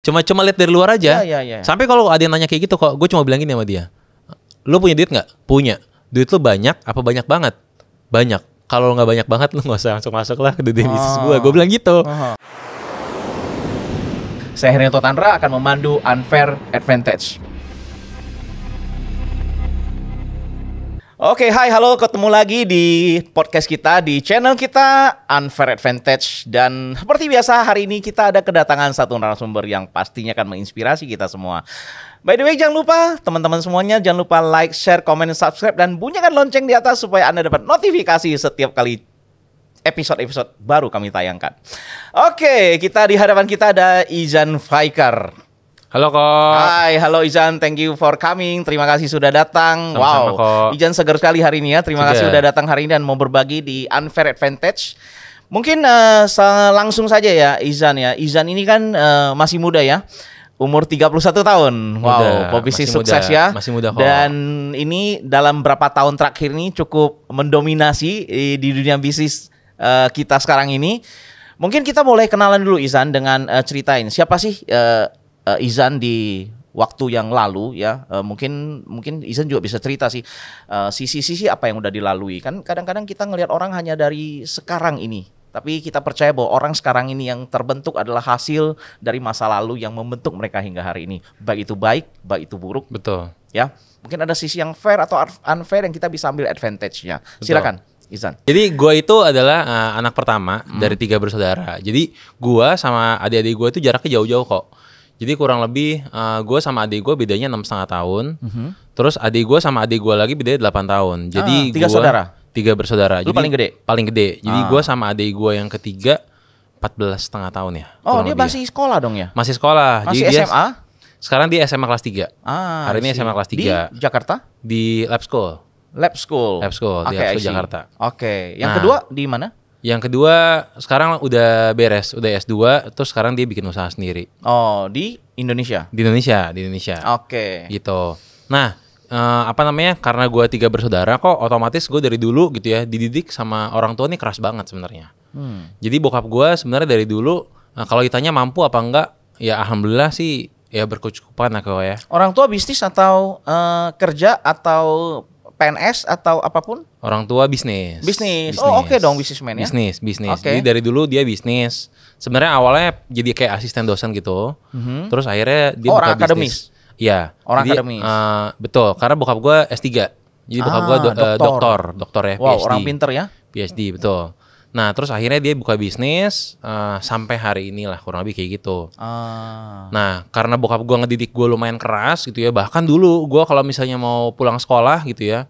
Cuma lihat dari luar aja. Iya. Sampai kalau ada yang nanya kayak gitu kok, gue cuma bilang gini sama dia. Lu punya duit nggak? Punya. Duit lu banyak apa banyak banget? Banyak. Kalau nggak banyak banget lu nggak usah langsung masuk lah ke dunia bisnis gue. Gue bilang gitu. Saya Hernito Tandra akan memandu Unfair Advantage. Oke, hai, halo, ketemu lagi di podcast kita, di channel kita Unfair Advantage. Dan seperti biasa hari ini kita ada kedatangan satu narasumber yang pastinya akan menginspirasi kita semua. By the way, jangan lupa teman-teman semuanya, jangan lupa like, share, komen, subscribe, dan bunyikan lonceng di atas supaya Anda dapat notifikasi setiap kali episode-episode baru kami tayangkan. Oke, kita di hadapan kita ada Izan Faikar. Halo kok. Hai, halo Izan, thank you for coming. Terima kasih sudah datang. Sama-sama, wow, kok. Izan segar sekali hari ini ya. Terima kasih sudah datang hari ini dan mau berbagi di Unfair Advantage. Mungkin langsung saja ya Izan ya. Izan ini kan masih muda ya. Umur 31 tahun. Wow, pebisnis sukses muda, ya. Masih muda kok. Dan ini dalam berapa tahun terakhir ini cukup mendominasi di dunia bisnis kita sekarang ini. Mungkin kita boleh kenalan dulu Izan dengan ceritain siapa sih Izan di waktu yang lalu ya. Mungkin Izan juga bisa cerita sih sisi-sisi apa yang udah dilalui. Kan kadang-kadang kita ngelihat orang hanya dari sekarang ini. Tapi kita percaya bahwa orang sekarang ini yang terbentuk adalah hasil dari masa lalu yang membentuk mereka hingga hari ini. Baik itu baik, baik itu buruk. Betul. Ya, mungkin ada sisi yang fair atau unfair yang kita bisa ambil advantage-nya. Silakan, Izan. Jadi gue itu adalah anak pertama dari 3 bersaudara. Jadi gue sama adik-adik gue itu jaraknya jauh-jauh kok. Jadi kurang lebih gue sama adik gue bedanya 6,5 tahun. Terus adik gue sama adik gue lagi bedanya 8 tahun. Jadi 3 saudara? 3 bersaudara. Lu jadi paling gede? Paling gede. Jadi gue sama adik gue yang ketiga 14,5 tahun ya. Oh, dia masih sekolah dong ya? Masih sekolah. Masih Jadi SMA? Sekarang dia SMA kelas 3. Hari ini SMA kelas 3. Di Jakarta? Di Lab School. Lab School Di Lab School Jakarta. Oke. Yang kedua di mana? Yang kedua sekarang udah beres, udah S2, terus sekarang dia bikin usaha sendiri. Oh, di Indonesia? Di Indonesia. Oke. Gitu. Nah, karena gue 3 bersaudara kok otomatis gue dari dulu gitu ya dididik sama orang tua nih keras banget sebenarnya. Jadi bokap gue sebenarnya dari dulu kalau ditanya mampu apa enggak, ya alhamdulillah sih ya berkecukupan aku ya. Orang tua bisnis atau kerja atau PNS atau apapun? Orang tua bisnis. Oh, oke dong, bisnismen ya. Bisnis. Okay. Jadi dari dulu dia bisnis. Sebenarnya awalnya jadi kayak asisten dosen gitu. Terus akhirnya dia buka orang bisnis. akademis. Iya. Orang jadi, akademis. Betul, karena bokap gue S3. Jadi bokap gue doktor ya, wow, PhD. orang pinter ya. PhD, betul. Nah, terus akhirnya dia buka bisnis sampai hari inilah kurang lebih kayak gitu. Nah, karena bokap gue ngedidik gue lumayan keras gitu ya. Bahkan dulu gue kalau misalnya mau pulang sekolah gitu ya,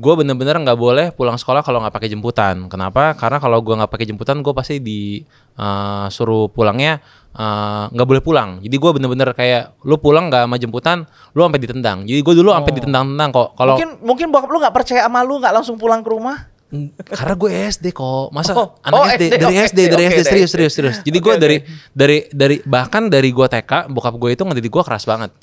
gue bener-bener nggak boleh pulang sekolah kalau nggak pakai jemputan. Kenapa? Karena kalau gue nggak pakai jemputan, gue pasti disuruh pulangnya nggak boleh pulang. Jadi gue bener-bener kayak lu pulang nggak sama jemputan, lu sampai ditendang. Jadi gue dulu sampai ditendang-tendang kok. Kalau mungkin bokap lu nggak percaya sama lu, nggak langsung pulang ke rumah. Karena gue SD kok, masa SD, anak dari SD serius. Jadi gue dari bahkan dari gue TK, bokap gue itu ngedidik gue keras banget.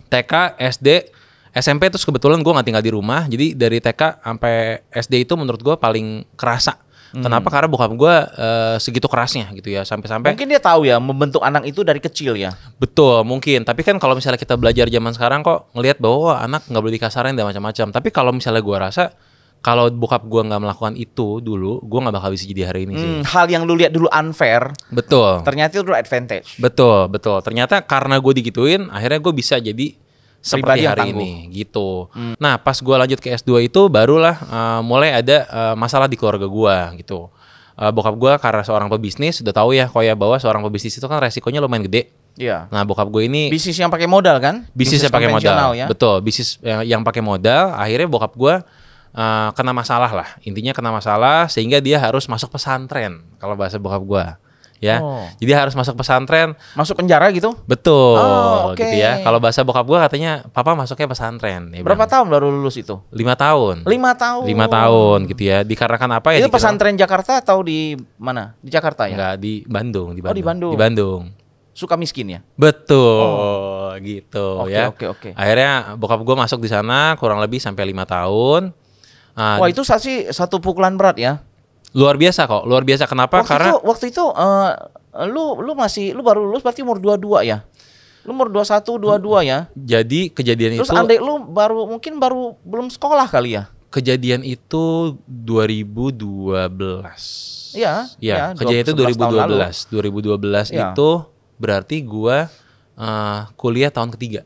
TK, SD, SMP terus kebetulan gue nggak tinggal di rumah, jadi dari TK sampai SD itu menurut gue paling kerasa. Kenapa? Karena bokap gue segitu kerasnya gitu ya, sampai-sampai. Mungkin dia tahu ya membentuk anak itu dari kecil ya. Betul, mungkin. Tapi kan kalau misalnya kita belajar zaman sekarang kok ngelihat bahwa anak nggak boleh dikasarin dan macam-macam. Tapi kalau misalnya gue rasa kalau bokap gue nggak melakukan itu dulu, gue nggak bakal bisa jadi hari ini sih. Hal yang lu lihat dulu unfair, betul. Ternyata itu dulu advantage. Betul. Ternyata karena gue digituin, akhirnya gue bisa jadi seperti hari ini gitu. Nah, pas gue lanjut ke S2 itu barulah mulai ada masalah di keluarga gue gitu. Bokap gue karena seorang pebisnis, sudah tahu ya kok ya bahwa seorang pebisnis itu kan resikonya lumayan gede. Iya. Nah, bokap gue ini bisnis yang pakai modal kan? Bisnis yang pakai modal. Ya? Betul, bisnis yang pakai modal. Akhirnya bokap gue kena masalah lah. Intinya kena masalah sehingga dia harus masuk pesantren kalau bahasa bokap gue. Ya, jadi harus masuk pesantren, masuk penjara gitu. Betul, gitu ya. Kalau bahasa bokap gue katanya, papa masuknya pesantren. Ya berapa tahun baru lulus itu? 5 tahun. 5 tahun. 5 tahun, gitu ya. Dikarenakan apa ya? Itu pesantren Jakarta atau di mana? Di Jakarta ya? Enggak, di Bandung. Oh, di Bandung. Di Bandung. Suka miskin ya? Betul, gitu ya. Oke. Akhirnya bokap gue masuk di sana kurang lebih sampai 5 tahun. Wah, itu satu pukulan berat ya. Luar biasa kok, luar biasa. Kenapa? Karena waktu itu lu baru lulus berarti umur 22 ya? Lu umur 21, 22 ya. Jadi kejadian Terus itu adik lu mungkin baru belum sekolah kali ya? kejadian itu 2012. Iya, Ya, ya, kejadian itu 11 tahun lalu. 2012 Iya. itu berarti gua kuliah tahun ketiga.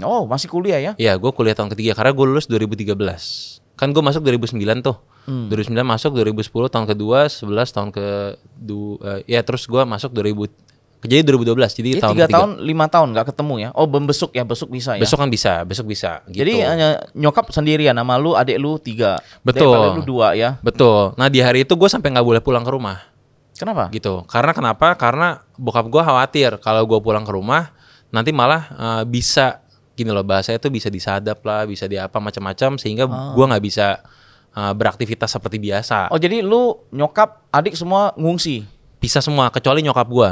Oh, masih kuliah ya? Iya, gue kuliah tahun ketiga karena gue lulus 2013. Kan gue masuk 2009 tuh. 2009 masuk, 2010 tahun kedua, 11 tahun kedua. Ya terus gue masuk 2000. Jadi 2012. Jadi tahun 3 ketiga. tahun, 5 tahun nggak ketemu ya? Oh, besok ya, besok bisa ya? Besok kan bisa, besok bisa. Gitu. Jadi hanya nyokap sendirian, nama lu, adik lu 3. Betul. Daripada lu 2 ya? Betul. Nah di hari itu gue sampai nggak boleh pulang ke rumah. Kenapa? Gitu. Karena kenapa? Karena bokap gue khawatir kalau gue pulang ke rumah nanti malah bisa gini loh, bahasanya tuh bisa disadap lah, bisa di apa macam-macam sehingga gue nggak bisa beraktivitas seperti biasa. Oh, jadi lu, nyokap, adik semua ngungsi? Bisa semua kecuali nyokap gue.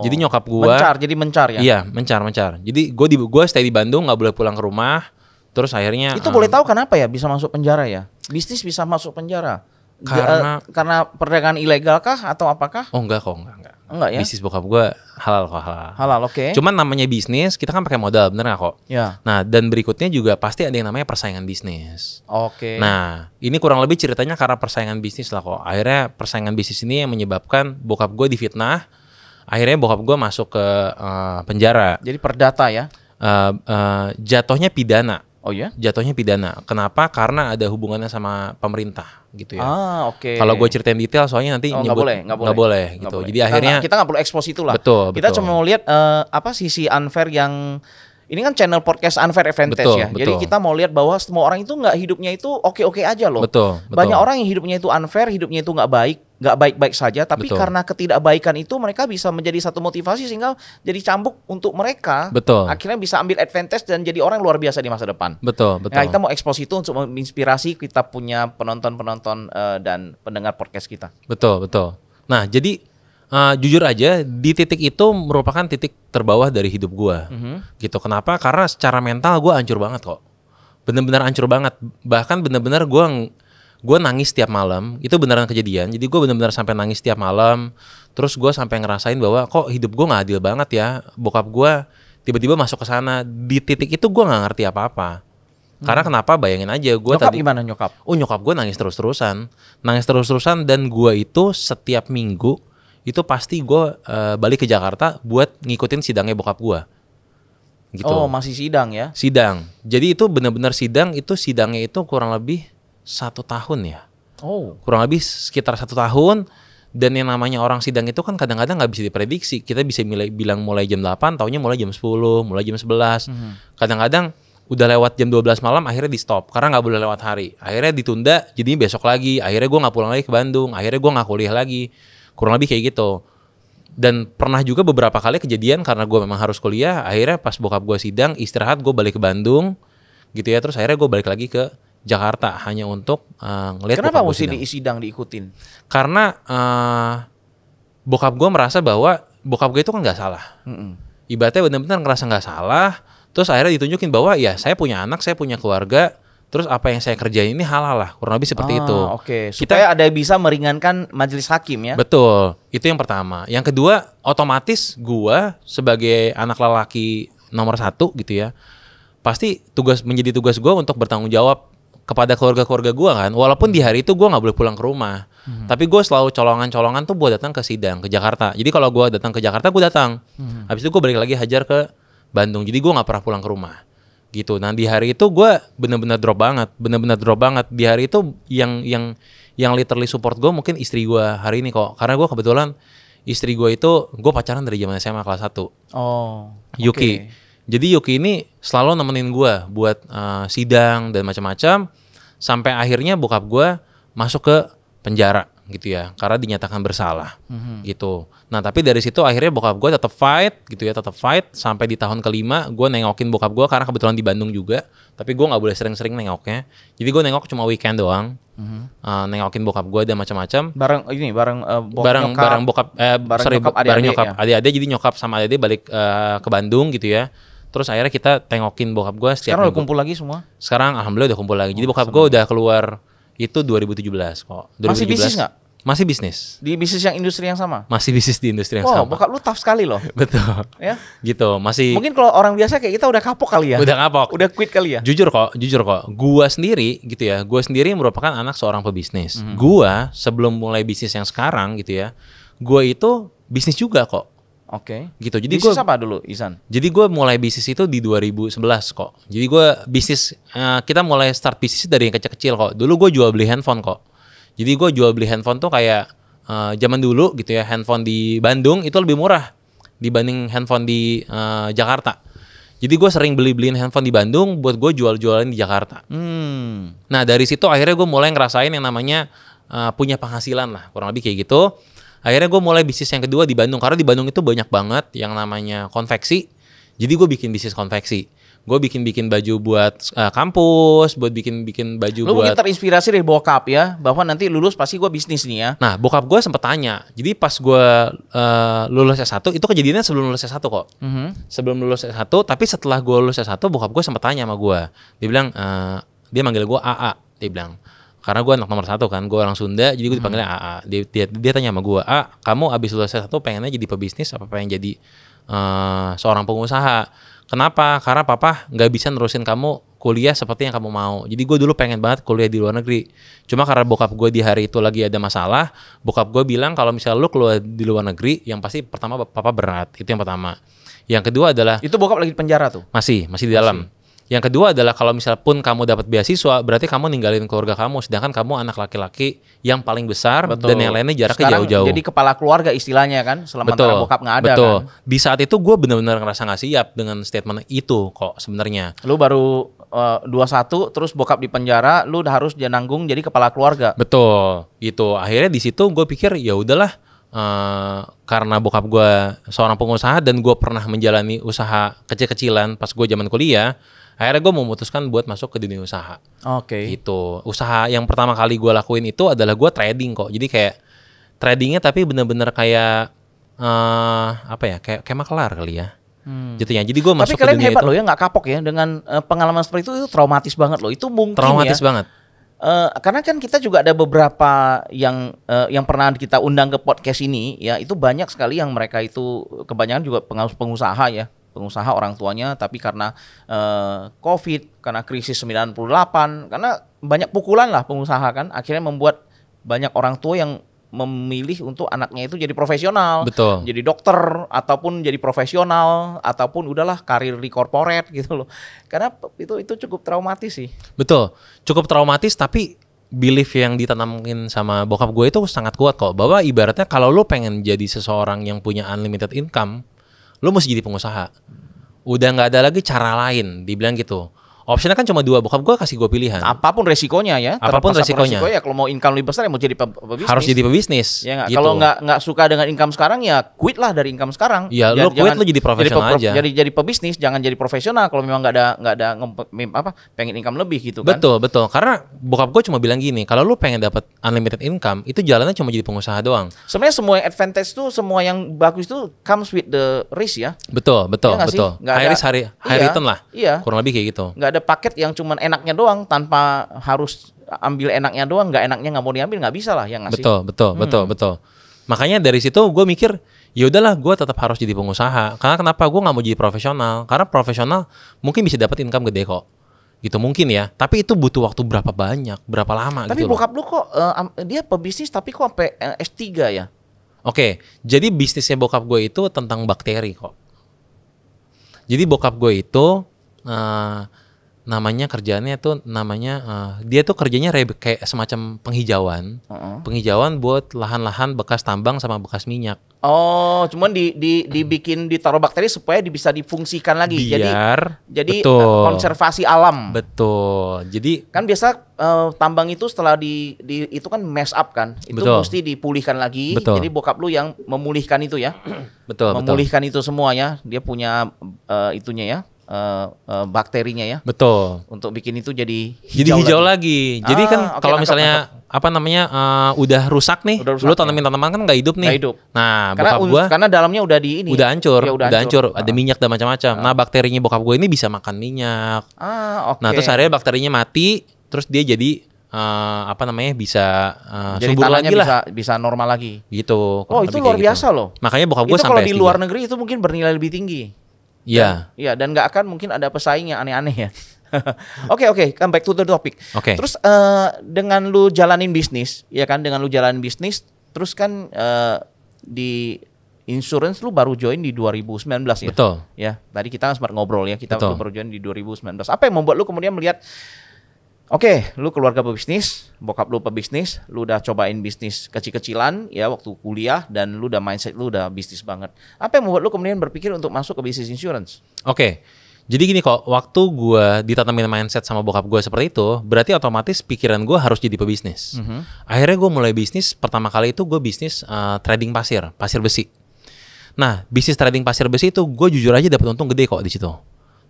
Jadi nyokap gue jadi mencar ya? Iya, mencar. Jadi gue stay di Bandung, nggak boleh pulang ke rumah. Terus akhirnya Itu boleh tahu kenapa ya bisa masuk penjara ya? Bisnis bisa masuk penjara? Karena perdagangan ilegal kah atau apakah? Oh enggak kok, enggak. Enggak ya? Bisnis bokap gue halal kok, halal. Halal, oke. Cuman namanya bisnis, kita kan pakai modal, bener nggak kok? Ya. Nah, dan berikutnya juga pasti ada yang namanya persaingan bisnis. Oke. Nah, ini kurang lebih ceritanya karena persaingan bisnis lah kok. Akhirnya persaingan bisnis ini yang menyebabkan bokap gue difitnah. Akhirnya bokap gue masuk ke penjara. Jadi perdata ya? Jatuhnya pidana. Oh ya? Jatuhnya pidana. Kenapa? Karena ada hubungannya sama pemerintah gitu ya. Oke. Kalau gue ceritain detail soalnya nanti nggak nyebut boleh gitu. Nggak boleh. Jadi akhirnya kita nggak perlu expose itulah. Betul. Kita cuma mau lihat sisi unfair yang ini kan channel podcast Unfair Advantage ya. Jadi kita mau lihat bahwa semua orang itu nggak hidupnya itu oke-oke aja loh. Betul. Banyak orang yang hidupnya itu unfair, hidupnya itu nggak baik-baik saja. Tapi karena ketidakbaikan itu mereka bisa menjadi satu motivasi sehingga jadi cambuk untuk mereka. Betul. Akhirnya bisa ambil advantage dan jadi orang luar biasa di masa depan. Betul. Nah, kita mau expose itu untuk menginspirasi kita punya penonton dan pendengar podcast kita. Betul. Nah, jadi jujur aja di titik itu merupakan titik terbawah dari hidup gue. Gitu. Kenapa? Karena secara mental gue hancur banget kok. Bener-bener hancur banget. Bahkan bener-bener gue nangis setiap malam. Itu beneran kejadian. Jadi gue bener-bener sampai nangis setiap malam. Terus gue sampai ngerasain bahwa kok hidup gue nggak adil banget ya. Bokap gue tiba-tiba masuk ke sana. Di titik itu gue nggak ngerti apa-apa. Karena kenapa? Bayangin aja gue tadi. Gimana nyokap? Nyokap gue nangis terus-terusan. Dan gue itu setiap minggu itu pasti gue balik ke Jakarta buat ngikutin sidangnya bokap gue. Gitu. Oh, masih sidang ya? Sidang. Jadi itu benar-benar sidang. Itu sidangnya itu kurang lebih 1 tahun ya. Oh. Kurang lebih sekitar 1 tahun. Dan yang namanya orang sidang itu kan kadang-kadang nggak bisa diprediksi. Kita bisa bilang mulai jam 8, taunya mulai jam 10, mulai jam 11. Kadang-kadang udah lewat jam 12 malam akhirnya di stop karena nggak boleh lewat hari. Akhirnya ditunda, jadinya besok lagi. Akhirnya gue nggak pulang lagi ke Bandung. Akhirnya gue nggak kuliah lagi. Kurang lebih kayak gitu. Dan pernah juga beberapa kali kejadian karena gue memang harus kuliah. Akhirnya pas bokap gue sidang, istirahat, gue balik ke Bandung gitu ya. Terus akhirnya gue balik lagi ke Jakarta hanya untuk ngeliat. Kenapa mesti sidang diikutin? Karena bokap gue merasa bahwa bokap gue itu kan nggak salah. Ibaratnya benar-benar ngerasa nggak salah. Terus akhirnya ditunjukin bahwa ya saya punya anak, saya punya keluarga. Terus apa yang saya kerjain ini halal lah, kurang lebih seperti itu. Oke. Supaya ada bisa meringankan majelis hakim ya. Betul, itu yang pertama. Yang kedua, otomatis gua sebagai anak lelaki nomor 1 gitu ya, pasti menjadi tugas gua untuk bertanggung jawab kepada keluarga-keluarga gua kan. Walaupun di hari itu gua nggak boleh pulang ke rumah, tapi gua selalu colongan-colongan tuh buat datang ke sidang ke Jakarta. Jadi kalau gua datang ke Jakarta, gua datang. Habis itu gua balik lagi hajar ke Bandung. Jadi gua nggak pernah pulang ke rumah. Gitu. Nah di hari itu gue benar-benar drop banget. Di hari itu yang literally support gue mungkin istri gue hari ini kok. Karena gue kebetulan istri gue itu gue pacaran dari zaman SMA kelas 1. Oh. Yuki. Jadi Yuki ini selalu nemenin gue buat sidang dan macam-macam sampai akhirnya bokap gue masuk ke penjara gitu ya karena dinyatakan bersalah gitu. Nah tapi dari situ akhirnya bokap gue tetap fight sampai di tahun kelima gue nengokin bokap gue karena kebetulan di Bandung juga, tapi gue nggak boleh sering-sering nengoknya. Jadi gue nengok cuma weekend doang, nengokin bokap gue dan macam-macam. Bareng bokap nyokap adik-adik. Jadi nyokap sama adik balik ke Bandung gitu ya. Terus akhirnya kita tengokin bokap gue setiap Sekarang minggu. udah kumpul lagi semua? Sekarang alhamdulillah udah kumpul lagi. Jadi bokap gue udah keluar itu 2017 kok. 2017. Masih bisnis nggak? Masih bisnis. Di bisnis yang industri yang sama? Masih bisnis di industri yang Wow, sama. bokap lu tough sekali loh. Betul. Ya. Gitu, masih. Mungkin kalau orang biasa kayak kita udah kapok kali ya. Udah kapok. Udah quit kali ya. Jujur kok. Gua sendiri gitu ya. Gua sendiri merupakan anak seorang pebisnis. Gua sebelum mulai bisnis yang sekarang gitu ya. Gua itu bisnis juga kok. Oke. Gitu. Jadi Bisnis gua apa dulu, Ihsan? Jadi gue mulai bisnis itu di 2011 kok. Jadi gue bisnis, kita mulai start bisnis dari yang kecil-kecil kok. Dulu gue jual beli handphone kok. Jadi gue jual beli handphone tuh kayak zaman dulu gitu ya, handphone di Bandung itu lebih murah dibanding handphone di Jakarta. Jadi gue sering beli-beliin handphone di Bandung buat gue jual-jualin di Jakarta. Nah dari situ akhirnya gue mulai ngerasain yang namanya punya penghasilan lah, kurang lebih kayak gitu. Akhirnya gue mulai bisnis yang kedua di Bandung. Karena di Bandung itu banyak banget yang namanya konveksi. Jadi gue bikin bisnis konveksi. Gue bikin baju buat kampus, buat bikin baju Lu buat. mungkin terinspirasi dari bokap ya, bahwa nanti lulus pasti gue bisnis nih ya. Nah bokap gue sempet tanya. Jadi pas gue lulus S1, itu kejadiannya sebelum lulus S1 kok. Sebelum lulus S1, tapi setelah gue lulus S1, bokap gue sempet tanya sama gue. Dia bilang, dia manggil gue AA. Dia bilang, karena gue anak nomor 1 kan, gue orang Sunda, jadi gue dipanggilnya AA. Dia tanya sama gue, kamu abis lulus S1 pengennya jadi pebisnis apa pengen jadi seorang pengusaha? Kenapa? Karena papa nggak bisa nerusin kamu kuliah seperti yang kamu mau. Jadi gue dulu pengen banget kuliah di luar negeri. Cuma karena bokap gue di hari itu lagi ada masalah, bokap gue bilang kalau misalnya lu keluar di luar negeri, yang pasti pertama papa berat, itu yang pertama. Yang kedua adalah Itu bokap lagi di penjara tuh? masih di dalam. Yang kedua adalah kalau misal pun kamu dapat beasiswa, berarti kamu ninggalin keluarga kamu, sedangkan kamu anak laki-laki yang paling besar. Betul. Dan yang lainnya jaraknya jauh-jauh. Jadi kepala keluarga istilahnya kan, selama bokap nggak ada. Betul. Kan. Di saat itu gue benar-benar ngerasa nggak siap dengan statement itu kok sebenarnya. Lu baru 21, terus bokap di penjara, lu udah harus nanggung jadi kepala keluarga. Betul. Gitu. Akhirnya di situ gue pikir ya udahlah. Karena bokap gue seorang pengusaha dan gue pernah menjalani usaha kecil-kecilan pas gue zaman kuliah. Akhirnya gue memutuskan buat masuk ke dunia usaha. Oke. Gitu. Usaha yang pertama kali gue lakuin itu adalah gue trading kok. Jadi kayak tradingnya tapi bener-bener kayak kayak makelar kali ya. Jatuhnya. Jadi gue masuk ke dunia itu. Tapi kalian hebat loh ya, nggak kapok ya dengan pengalaman seperti itu traumatis banget loh. Itu mungkin traumatis ya. Banget. Karena kan kita juga ada beberapa yang pernah kita undang ke podcast ini ya, itu banyak sekali yang mereka itu kebanyakan juga pengusaha ya. Pengusaha orang tuanya, tapi karena COVID, karena krisis 98, karena banyak pukulan lah pengusaha kan, akhirnya membuat banyak orang tua yang memilih untuk anaknya itu jadi profesional. Betul. Jadi dokter, ataupun jadi profesional, ataupun udahlah karir di corporate gitu loh. Karena itu cukup traumatis sih. Betul, cukup traumatis, tapi belief yang ditanamkan sama bokap gue itu sangat kuat kok, bahwa ibaratnya kalau lo pengen jadi seseorang yang punya unlimited income, lo mesti jadi pengusaha. Udah nggak ada lagi cara lain, dibilang gitu. Opsinya kan cuma 2, bokap gue kasih gue pilihan. Apapun resikonya ya. Apapun resikonya. Ya kalau mau income lebih besar ya mau jadi pebisnis. Harus jadi pebisnis. Ya, gitu. Kalau nggak suka dengan income sekarang ya quit lah dari income sekarang. Ya lo quit, lo jadi profesional aja. Jadi pebisnis, jangan jadi profesional kalau memang nggak ada pengen income lebih gitu kan. Betul. Karena bokap gue cuma bilang gini, kalau lo pengen dapat unlimited income, itu jalannya cuma jadi pengusaha doang. Sebenarnya semua yang advantage tuh, semua yang bagus tuh comes with the risk ya. Betul. Ya, High risk, high return lah. Iya. Kurang lebih kayak gitu. Nggak ada paket yang cuman enaknya doang tanpa harus ambil enaknya doang, nggak enaknya nggak mau diambil, nggak bisa lah yang ngasih. Betul. Makanya dari situ gue mikir, ya udahlah gue tetap harus jadi pengusaha. Karena kenapa gue nggak mau jadi profesional? Karena profesional mungkin bisa dapat income gede kok. Gitu mungkin ya. Tapi itu butuh waktu berapa lama? Tapi gitu bokap lu kok dia pebisnis tapi kok sampai S3 ya? Oke, jadi bisnisnya bokap gue itu tentang bakteri kok. Jadi bokap gue itu namanya kerjaannya tuh dia tuh kerjanya kayak semacam penghijauan. Penghijauan buat lahan-lahan bekas tambang sama bekas minyak. Oh, cuman dibikin ditaruh bakteri supaya bisa difungsikan lagi. Jadi konservasi alam. Betul. Jadi kan biasa tambang itu setelah itu kan mess up kan. Itu mesti dipulihkan lagi. Betul. Jadi bokap lu yang memulihkan itu ya. Memulihkan itu semua ya. Dia punya itunya ya. Bakterinya ya. Betul. Untuk bikin itu jadi hijau lagi. Jadi kan kalau misalnya udah rusak nih, lu tanamin tanaman kan nggak hidup nih. Gak hidup. Nah, bokap gua karena dalamnya udah udah hancur, ada minyak dan macam-macam. Nah, bakterinya bokap gue ini bisa makan minyak. Oke. Nah, terus akhirnya bakterinya mati, terus dia jadi bisa jadi subur tanahnya lagi lah. bisa normal lagi. Gitu. Oh, itu luar biasa loh. Makanya bokap gue Itu sampai kalau di luar negeri itu mungkin bernilai lebih tinggi. Iya. Iya, dan nggak akan mungkin ada pesaing yang aneh-aneh ya. Oke, come back to the topic. Oke. Terus dengan lu jalanin bisnis, ya kan, terus kan di insurance lu baru join di 2019 ya. Betul. Ya, tadi kita sempat ngobrol ya, Betul. lu baru join di 2019. Apa yang membuat lu kemudian melihat lu keluarga pebisnis, bokap lu pebisnis, lu udah cobain bisnis kecil-kecilan ya waktu kuliah dan lu udah mindset lu udah bisnis banget. Apa yang membuat lu kemudian berpikir untuk masuk ke bisnis insurance? Oke. Jadi gini kok, waktu gue ditanamin mindset sama bokap gue seperti itu, berarti otomatis pikiran gue harus jadi pebisnis. Akhirnya gue mulai bisnis, pertama kali itu gue bisnis trading pasir besi. Nah, bisnis trading pasir besi itu gue jujur aja dapat untung gede kok di situ.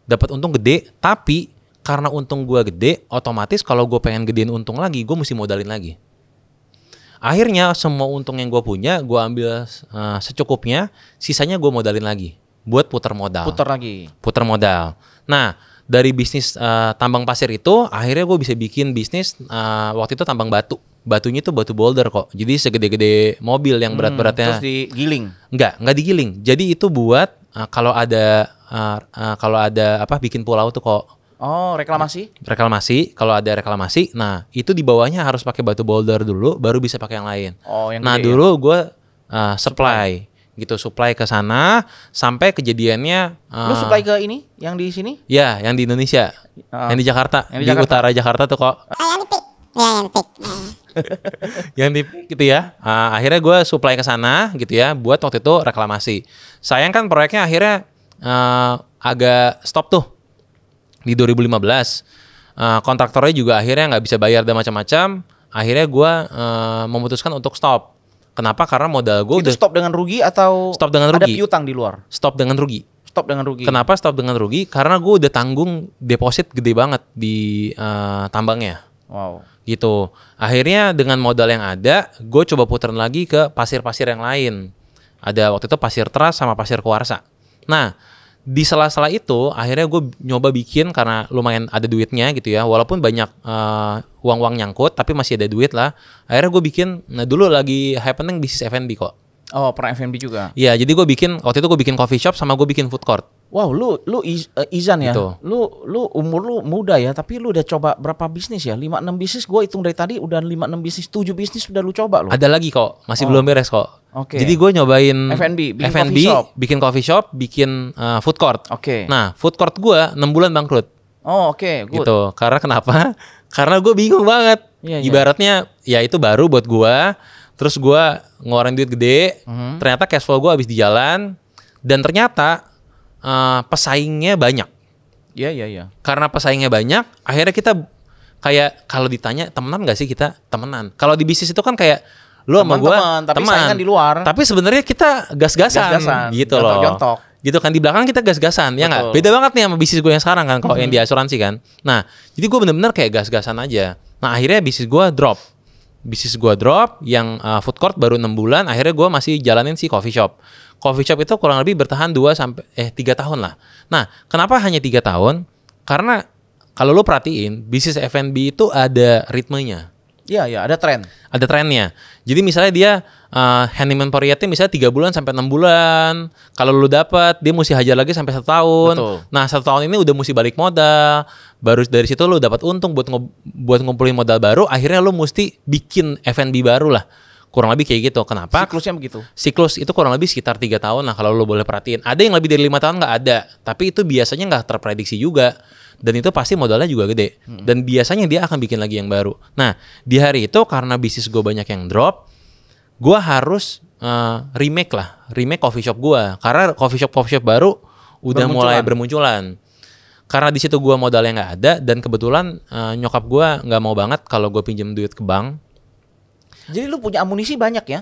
Dapat untung gede, tapi karena untung gue gede, otomatis kalau gue pengen gedein untung lagi, gue mesti modalin lagi. Akhirnya semua untung yang gue punya, gue ambil secukupnya, sisanya gue modalin lagi. Buat putar modal. Putar modal. Nah, dari bisnis tambang pasir itu, akhirnya gue bisa bikin bisnis waktu itu tambang batu. Batunya itu batu boulder kok. Jadi segede-gede mobil yang berat-beratnya. Terus digiling? Enggak digiling. Jadi itu buat kalau ada bikin pulau tuh kok. Oh, reklamasi? Reklamasi, kalau ada reklamasi, nah itu di bawahnya harus pakai batu boulder dulu, baru bisa pakai yang lain. Oh, yang nah gede, dulu gue supply ke sana sampai kejadiannya. Lu supply ke ini, yang di sini? Ya, yang di Indonesia, yang di Jakarta, di utara Jakarta tuh kok. Yang di gitu ya. Akhirnya gue supply ke sana gitu ya, buat waktu itu reklamasi. Sayang kan proyeknya akhirnya agak stop tuh. Di 2015 kontraktornya juga akhirnya nggak bisa bayar dan macam-macam. Akhirnya gue memutuskan untuk stop. Kenapa? Karena modal gue udah stop dengan rugi atau stop dengan rugi. Ada piutang di luar? Stop dengan rugi. Kenapa stop dengan rugi? Karena gue udah tanggung deposit gede banget di tambangnya. Wow. Gitu. Akhirnya dengan modal yang ada, gue coba puterin lagi ke pasir-pasir yang lain. Ada waktu itu pasir teras sama pasir kuarsa. Nah, di sela-sela itu akhirnya gue nyoba bikin karena lumayan ada duitnya gitu ya, walaupun banyak uang-uang nyangkut tapi masih ada duit lah. Akhirnya gue bikin, nah dulu lagi happening bisnis F&B kok. Oh, pernah F&B juga? Iya, jadi waktu itu gue bikin coffee shop sama gue bikin food court. Wow, lu Izan ya. Gitu. Lu umur lu muda ya, tapi lu udah coba berapa bisnis ya? 5-6 bisnis, gue hitung dari tadi udah 5-6 bisnis, 7 bisnis udah lu coba lu. Ada lagi kok, masih belum beres kok. Oke. Jadi gue nyobain F&B, bikin coffee shop, bikin food court. Oke. Nah, food court gue 6 bulan bangkrut. Oh, oke, good. Gitu. Karena kenapa? Karena gue bingung banget. Iya. Ibaratnya ya itu baru buat gue. Terus gue ngeluarin duit gede. Ternyata cash flow gue habis di jalan. Dan ternyata pesaingnya banyak. Iya. Karena pesaingnya banyak, akhirnya kita kayak kalau ditanya temenan gak sih kita? Temenan. Kalau di bisnis itu kan kayak lu sama gue tapi saingan di luar. Tapi sebenarnya kita gas-gasan gitu loh. Jontok. Gitu kan, di belakang kita gas-gasan. Ya nggak? Beda banget nih sama bisnis gue yang sekarang kan, kalau yang di asuransi kan. Nah, jadi gue bener-bener kayak gas-gasan aja. Nah, akhirnya bisnis gue drop. Yang food court baru 6 bulan, akhirnya gue masih jalanin si coffee shop. Coffee shop itu kurang lebih bertahan 3 tahun lah. Nah, kenapa hanya 3 tahun? Karena kalau lo perhatiin, bisnis F&B itu ada ritmenya. Iya, ada tren. Ada trennya. Jadi misalnya dia handyman periodnya misalnya 3 bulan sampai 6 bulan. Kalau lu dapat, dia mesti hajar lagi sampai 1 tahun. Betul. Nah, 1 tahun ini udah mesti balik modal. Baru dari situ lu dapat untung buat ngumpulin modal baru. Akhirnya lu mesti bikin F&B baru lah. Kurang lebih kayak gitu. Kenapa? Siklusnya begitu. Siklus itu kurang lebih sekitar 3 tahun lah kalau lu boleh perhatiin. Ada yang lebih dari 5 tahun nggak ada. Tapi itu biasanya nggak terprediksi juga. Dan itu pasti modalnya juga gede. Dan biasanya dia akan bikin lagi yang baru. Nah, di hari itu karena bisnis gue banyak yang drop, gue harus remake coffee shop gue. Karena coffee shop baru udah mulai bermunculan. Karena di situ gue modalnya nggak ada, dan kebetulan nyokap gue nggak mau banget kalau gue pinjam duit ke bank. Jadi lu punya amunisi banyak ya?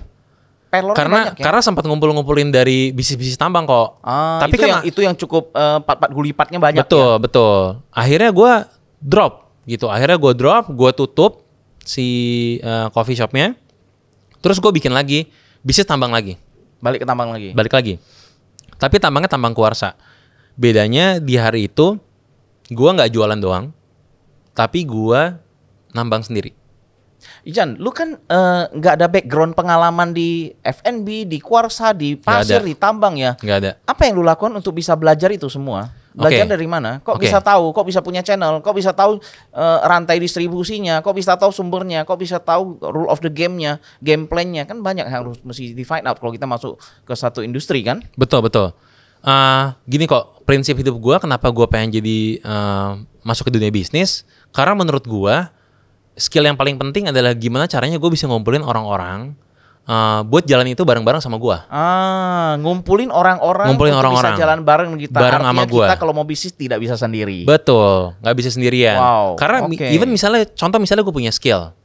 Karena sempat ngumpulin dari bisnis tambang kok. Tapi itu yang cukup 4 gulipatnya banyak. Betul. Akhirnya gue drop gitu. Gue tutup si coffee shopnya. Terus gue bikin lagi bisnis tambang lagi. Balik lagi. Tapi tambangnya tambang kuarsa. Bedanya di hari itu gue nggak jualan doang, tapi gue nambang sendiri. Ijan, lu kan nggak ada background pengalaman di F&B, di kuarsa, di pasir, di tambang ya? Nggak ada. Apa yang lu lakukan untuk bisa belajar itu semua? Belajar dari mana? Kok bisa tahu? Kok bisa punya channel? Kok bisa tahu rantai distribusinya? Kok bisa tahu sumbernya? Kok bisa tahu rule of the game-nya, game plan-nya? Kan banyak yang harus mesti di find out kalau kita masuk ke satu industri kan? Betul. Gini kok, prinsip hidup gue kenapa gue pengen jadi masuk ke dunia bisnis, karena menurut gue skill yang paling penting adalah gimana caranya gue bisa ngumpulin orang-orang buat jalan itu bareng-bareng sama gue. Ngumpulin orang-orang bisa jalan bareng kita. Bareng sama gue. Kita kalau mau bisnis tidak bisa sendiri. Betul, nggak bisa sendirian. Wow, karena even misalnya gue punya skill.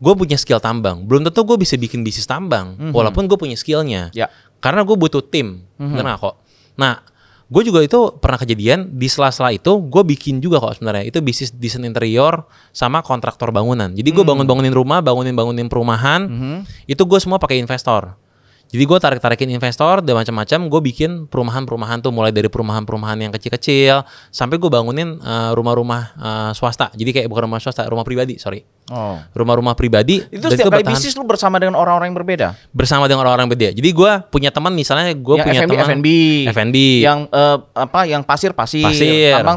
Gue punya skill tambang, belum tentu gue bisa bikin bisnis tambang, walaupun gue punya skillnya. Ya. Karena gue butuh tim, bener gak kok? Nah, gue juga itu pernah kejadian di sela-sela itu gue bikin juga kok sebenarnya. Itu bisnis desain interior sama kontraktor bangunan. Jadi gue bangunin rumah, bangunin perumahan. Itu gue semua pakai investor. Jadi gue tarikin investor dan macam-macam. Gue bikin perumahan-perumahan tuh mulai dari perumahan-perumahan yang kecil-kecil sampai gue bangunin rumah-rumah swasta. Jadi kayak bukan rumah swasta, rumah pribadi, rumah-rumah pribadi. Itu setiap kali bisnis lu bersama dengan orang-orang yang berbeda? Bersama dengan orang-orang berbeda. Jadi gue punya teman misalnya punya teman F&B. Yang yang pasir, tambang,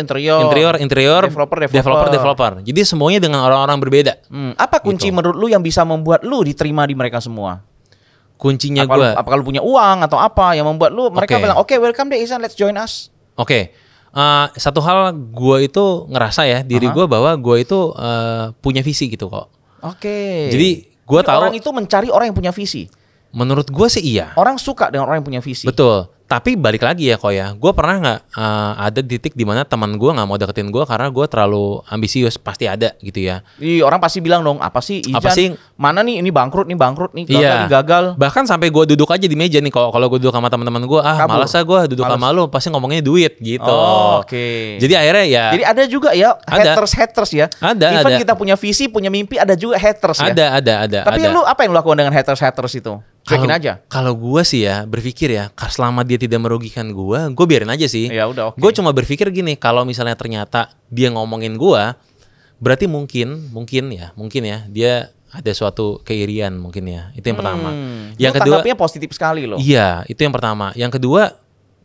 interior, developer. Jadi semuanya dengan orang-orang berbeda. Apa kunci menurut lu yang bisa membuat lu diterima di mereka semua? Kuncinya apakah lu punya uang atau apa yang membuat lu mereka bilang welcome deh Ihsan, let's join us. Satu hal gue itu ngerasa ya diri gue bahwa gue itu punya visi gitu kok. Jadi gue tahu orang itu mencari orang yang punya visi. Menurut gue sih iya. Orang suka dengan orang yang punya visi. Betul. Tapi balik lagi ya kok ya, gue pernah nggak ada titik di mana teman gue nggak mau deketin gue karena gue terlalu ambisius, pasti ada gitu ya. Orang pasti bilang dong, apa sih Ijan, mana nih ini bangkrut nih, gagal. Bahkan sampai gue duduk aja di meja nih, kalau gue duduk sama teman-teman gue, malas gue duduk sama lu, pasti ngomongnya duit gitu. Jadi akhirnya ya. Jadi ada juga ya haters ya. Even kita punya visi, punya mimpi, ada juga haters ya. Ada. Tapi lu apa yang lu lakukan dengan haters itu? Cuekin aja. Kalau gue sih ya berpikir ya, selama dia tidak merugikan gue biarin aja sih. Ya udah, Gue cuma berpikir gini, kalau misalnya ternyata dia ngomongin gue, berarti mungkin ya dia ada suatu keirian mungkin ya. Itu yang pertama. Yang kedua, tanggapnya positif sekali loh. Iya, itu yang pertama. Yang kedua,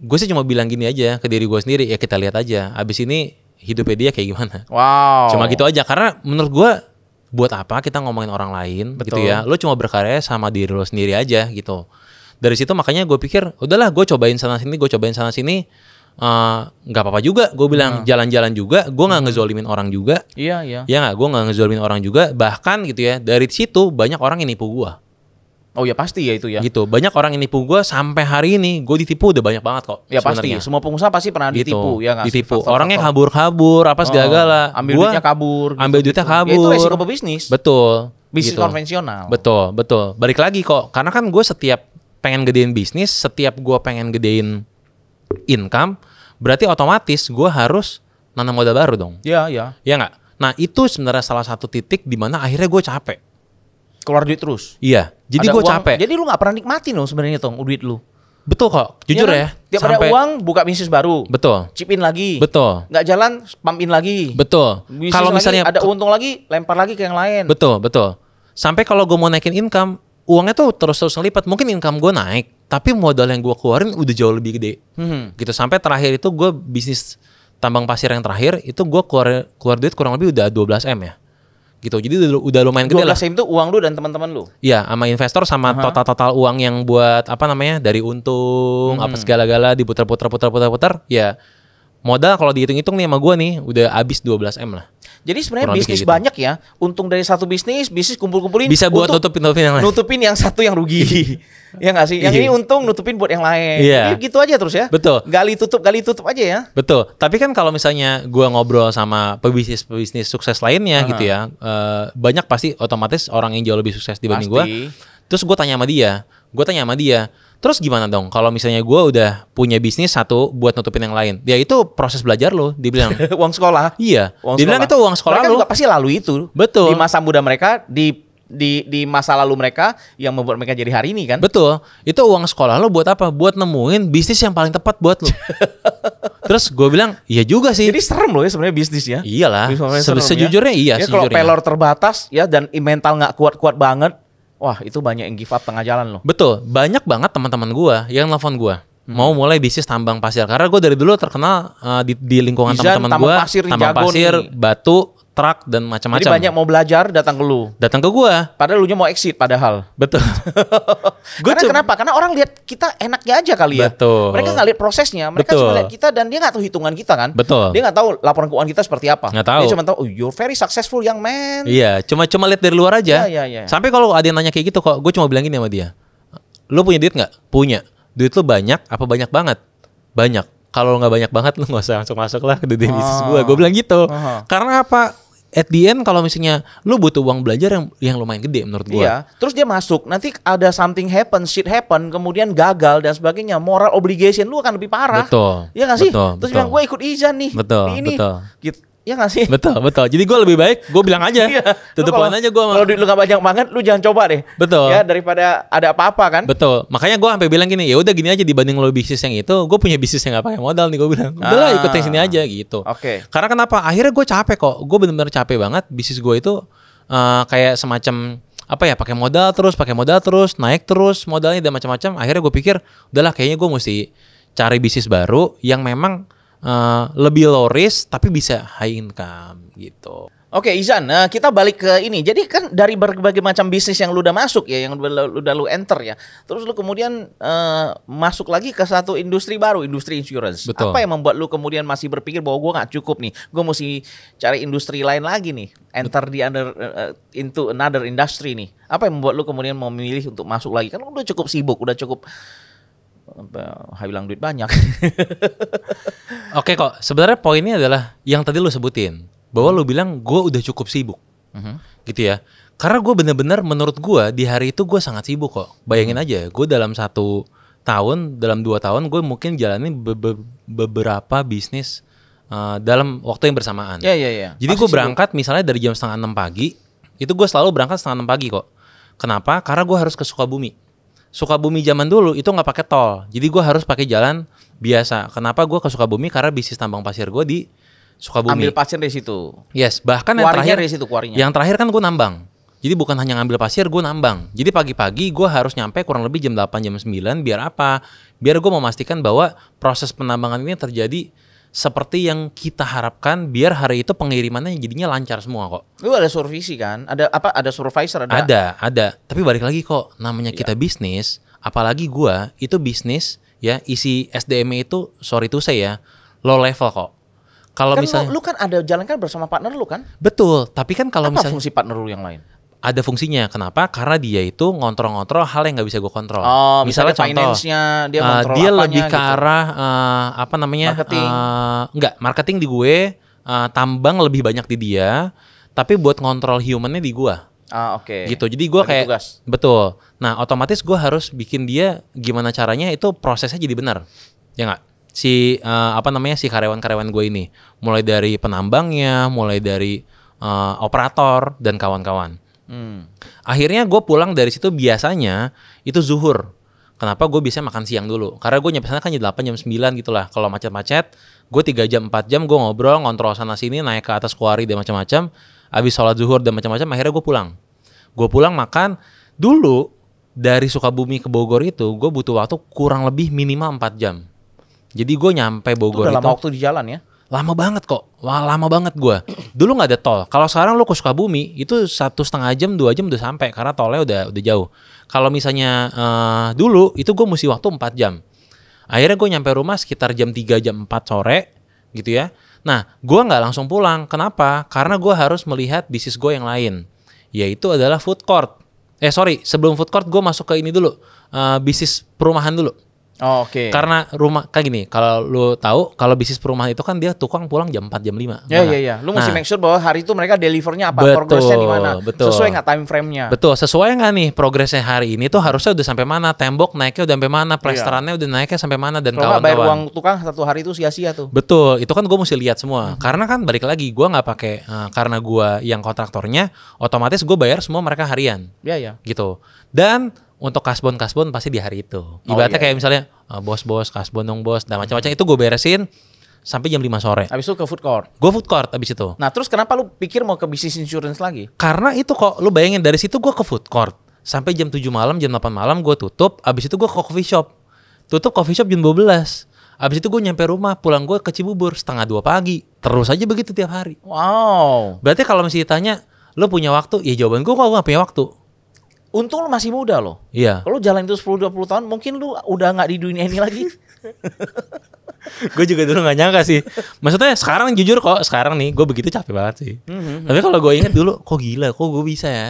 gue sih cuma bilang gini aja ke diri gue sendiri, ya kita lihat aja. Abis ini hidupnya dia kayak gimana. Wow. Cuma gitu aja, karena menurut gue buat apa kita ngomongin orang lain. Betul. Gitu ya. Lo cuma berkarya sama diri lo sendiri aja gitu. Dari situ makanya gue pikir udahlah gue cobain sana sini nggak apa-apa juga. Gue bilang jalan-jalan juga. Gue nggak ngezolimin orang juga. Iya. Ya nggak, gue nggak ngezolimin orang juga. Bahkan gitu ya, dari situ banyak orang yang nipu gue. Oh ya pasti ya itu ya. Gitu, banyak orang yang nipu gue sampai hari ini. Gue ditipu udah banyak banget kok. Ya sebenernya. Pasti, semua pengusaha pasti pernah ditipu ya. Ditipu, orangnya kabur-kabur apa segala-gala. Ambil duitnya kabur. Ya itu resiko pebisnis. Betul. Bisnis konvensional. Betul. Balik lagi kok, karena kan gue setiap pengen gedein bisnis, setiap gue pengen gedein income, berarti otomatis gue harus nanam modal baru dong. Iya. Ya nggak? Nah itu sebenarnya salah satu titik di mana akhirnya gue capek. Keluar duit terus. Iya. Jadi gue capek. Jadi lu nggak pernah nikmatin loh sebenarnya duit lu. Betul kok. Jujur ya. Tiap ada uang buka bisnis baru. Betul. Chip in lagi. Betul. Nggak jalan pump in lagi. Betul. Kalau misalnya ada untung lagi lempar lagi ke yang lain. Betul. Sampai kalau gue mau naikin income, uangnya tuh terus ngelipat. Mungkin income gue naik, tapi modal yang gue keluarin udah jauh lebih gede. Gitu. Sampai terakhir itu gue bisnis tambang pasir yang terakhir itu gue keluar duit kurang lebih udah 12 M ya. Gitu. Jadi udah lumayan gede lah. 12 M itu uang lu dan teman-teman lu? Iya, sama investor sama total uang yang buat dari untung apa segala-gala diputar-putar. Ya modal kalau dihitung-hitung nih sama gue nih udah habis 12 M lah. Jadi sebenarnya bisnis banyak ya. Untung dari satu bisnis kumpul-kumpulin. Bisa buat nutupin yang lain. Nutupin yang satu yang rugi. Ya nggak sih? Yang ini untung nutupin buat yang lain. Iya. Jadi gitu aja terus ya. Betul. Gali tutup aja ya. Betul. Tapi kan kalau misalnya gue ngobrol sama pebisnis sukses lainnya gitu ya, banyak pasti otomatis orang yang jauh lebih sukses dibanding gue. Terus gue tanya sama dia, terus gimana dong kalau misalnya gue udah punya bisnis satu buat nutupin yang lain? Ya itu proses belajar lo, dibilang. Uang sekolah. Iya. Dibilang itu uang sekolah mereka lo. Juga pasti lalu itu. Betul. Di masa muda mereka, di masa lalu mereka yang membuat mereka jadi hari ini kan. Betul. Itu uang sekolah lo buat apa? Buat nemuin bisnis yang paling tepat buat lo. Terus gue bilang, iya juga sih. Jadi serem loh ya sebenarnya bisnis ya. Iyalah. Serem, Sejujurnya iya. Ya kalau pelor terbatas ya dan mental nggak kuat-kuat banget, wah itu banyak yang give up tengah jalan loh. Betul. Banyak banget teman-teman gue yang nelfon gue. Mau mulai bisnis tambang pasir karena gue dari dulu terkenal di lingkungan teman-teman gue tambang pasir, batu, truk dan macam-macam. Jadi banyak mau belajar datang ke lu. Datang ke gue. Padahal lu nya mau exit padahal. Betul. Kenapa? Karena orang lihat kita enaknya aja kali ya. Betul. Mereka nggak lihat prosesnya. Mereka cuma lihat kita dan dia nggak tahu hitungan kita kan. Betul. Dia nggak tahu laporan keuangan kita seperti apa. Nggak tahu. Dia cuma tahu, oh you're very successful young man. Iya, cuma lihat dari luar aja. Iya. Sampai kalau ada yang nanya kayak gitu kok, gue cuma bilang gini sama dia. Lu punya duit nggak? Punya. Duit lu banyak? Apa banyak banget? Banyak. Kalau nggak banyak banget lu nggak usah langsung masuk lah ke dunia bisnis gue. Gue bilang gitu. Karena apa? At the end kalau misalnya lu butuh uang belajar yang lumayan gede menurut gue. Iya. Terus dia masuk, nanti ada something happen, shit happen, kemudian gagal dan sebagainya. Moral obligation lu akan lebih parah. Betul. Iya nggak sih? Betul, Terus betul. bilang gue ikut Izan nih. Betul. Ini. Betul. Gitu. Iya nggak sih? Betul. Jadi gue lebih baik gue bilang aja. Tutup poin aja gue. Kalau duit lu nggak banyak banget, lu jangan coba deh. Betul. Ya daripada ada apa-apa kan. Betul. Makanya gue sampai bilang gini, ya udah gini aja dibanding lo bisnis yang itu, gue punya bisnis yang nggak pakai modal nih, gue bilang. Udahlah ikut yang sini aja gitu. Oke. Karena kenapa? Akhirnya gue capek kok. Gue benar-benar capek banget. Bisnis gue itu kayak semacam apa ya? Pakai modal terus, naik terus modalnya dan macam-macam. Akhirnya gue pikir, udahlah kayaknya gue mesti cari bisnis baru yang memang lebih low risk tapi bisa high income gitu. Oke, Izan, kita balik ke ini. Jadi kan dari berbagai macam bisnis yang lu udah masuk ya, yang udah lu enter ya. Terus lu kemudian masuk lagi ke satu industri baru, industri insurance. Betul. Apa yang membuat lu kemudian masih berpikir bahwa gua nggak cukup nih, gua mesti cari industri lain lagi nih, enter into another industry nih. Apa yang membuat lu kemudian memilih untuk masuk lagi? Kan lu udah cukup sibuk, udah cukup bilang duit banyak. Oke kok, sebenarnya poinnya adalah yang tadi lu sebutin. Bahwa lu bilang gue udah cukup sibuk. Gitu ya. Karena gue bener-bener menurut gue di hari itu gue sangat sibuk kok. Bayangin aja, gue dalam 1 tahun, dalam 2 tahun gue mungkin jalanin beberapa bisnis dalam waktu yang bersamaan. Iya. Jadi gue berangkat misalnya dari jam 5:30 pagi, itu gue selalu berangkat 5:30 pagi kok. Kenapa? Karena gue harus ke Sukabumi. Sukabumi zaman dulu itu nggak pakai tol, jadi gue harus pakai jalan biasa. Kenapa gue ke Sukabumi? Karena bisnis tambang pasir gue di Sukabumi. Ambil pasir dari situ. Yes, bahkan kuarinya yang terakhir dari situ, kuarinya. Yang terakhir kan gue nambang. Jadi bukan hanya ngambil pasir, gue nambang. Jadi pagi-pagi gue harus nyampe kurang lebih jam 8 jam 9 biar apa? Biar gue memastikan bahwa proses penambangan ini terjadi seperti yang kita harapkan, biar hari itu pengirimannya jadinya lancar semua kok. Lu ada supervisi kan? Ada apa? Ada supervisor Ada. Tapi balik lagi kok, namanya kita bisnis, apalagi gua itu bisnis ya, isi SDM itu sorry to say ya, low level kok. Kalau kan misalnya lu kan ada jalankan bersama partner lu kan? Betul, tapi kan kalau apa misalnya fungsi partner lu yang lain? ada fungsinya. Kenapa? Karena dia itu ngontrol-ngontrol hal yang nggak bisa gue kontrol. Oh, misalnya contoh, finance-nya dia kontrol dia apanya lebih ke gitu. arah apa namanya? Marketing. Marketing di gue, tambang lebih banyak di dia, tapi buat ngontrol humannya di gue. Oke. Gitu. Jadi gue kayak tugas. betul. Nah, otomatis gue harus bikin dia gimana caranya itu prosesnya jadi benar. Ya nggak? Si si karyawan-karyawan gue ini, mulai dari penambangnya, mulai dari operator dan kawan-kawan. Akhirnya gue pulang dari situ biasanya itu zuhur. Kenapa gue bisa makan siang dulu? Karena gue nyampe sana kan jam 8 jam 9 gitu lah. Kalau macet-macet, gue 3 jam 4 jam gue ngobrol, ngontrol sana sini, naik ke atas kuari dan macam-macam. Abis sholat zuhur dan macam-macam, akhirnya gue pulang. Gue pulang makan. Dulu dari Sukabumi ke Bogor itu gue butuh waktu kurang lebih minimal 4 jam. Jadi gue nyampe Bogor itu udah lama waktu di jalan ya? Lama banget kok. Wah, lama banget gue. Dulu nggak ada tol. Kalau sekarang lu ke Sukabumi itu 1,5 jam 2 jam udah sampai karena tolnya udah jauh. Kalau misalnya dulu itu gue mesti waktu 4 jam. Akhirnya gue nyampe rumah sekitar jam 3 jam 4 sore gitu ya. Nah, gue nggak langsung pulang. Kenapa? Karena gue harus melihat bisnis gue yang lain, yaitu adalah food court. Sebelum food court gue masuk ke ini dulu, bisnis perumahan dulu. Oke. Karena rumah kayak gini, kalau lu tahu kalau bisnis perumahan itu kan dia tukang pulang jam 4 jam 5. Iya. Lu mesti make sure bahwa hari itu mereka delivernya apa, betul, progresnya di mana, betul. sesuai nggak time frame-nya. Betul, sesuai nggak nih progresnya hari ini tuh harusnya udah sampai mana, tembok naiknya udah sampai mana, plesterannya udah naiknya sampai mana dan kawan-kawan. Kalau bayar uang kawan-kawan. tukang satu hari itu sia-sia tuh. Betul, itu kan gue mesti lihat semua. Karena kan balik lagi gue nggak pakai karena gue yang kontraktornya, otomatis gue bayar semua mereka harian. Iya. Gitu. Dan untuk kasbon pasti di hari itu. Ibaratnya kayak misalnya bos kasbon dong bos, dan macam-macam itu gue beresin. sampai jam 5 sore. Habis itu ke food court. Gue food court abis itu. Nah, terus kenapa lu pikir mau ke bisnis insurance lagi? Karena itu kok, lu bayangin dari situ gue ke food court sampai jam 7 malam, jam 8 malam gue tutup. Abis itu gue ke coffee shop. Tutup coffee shop jam 12. Abis itu gue nyampe rumah, pulang gue ke Cibubur 1:30 pagi. Terus aja begitu tiap hari. Wow. Berarti kalau misalnya ditanya, lu punya waktu? Ya jawaban gue gak punya waktu. Untung lu masih muda loh. Iya. Kalau jalan itu 10-20 tahun mungkin lu udah gak di dunia ini lagi. Gue juga dulu gak nyangka sih. Maksudnya sekarang jujur kok, sekarang nih gue begitu capek banget sih. Tapi kalau gue ingat dulu, kok gila, kok gue bisa ya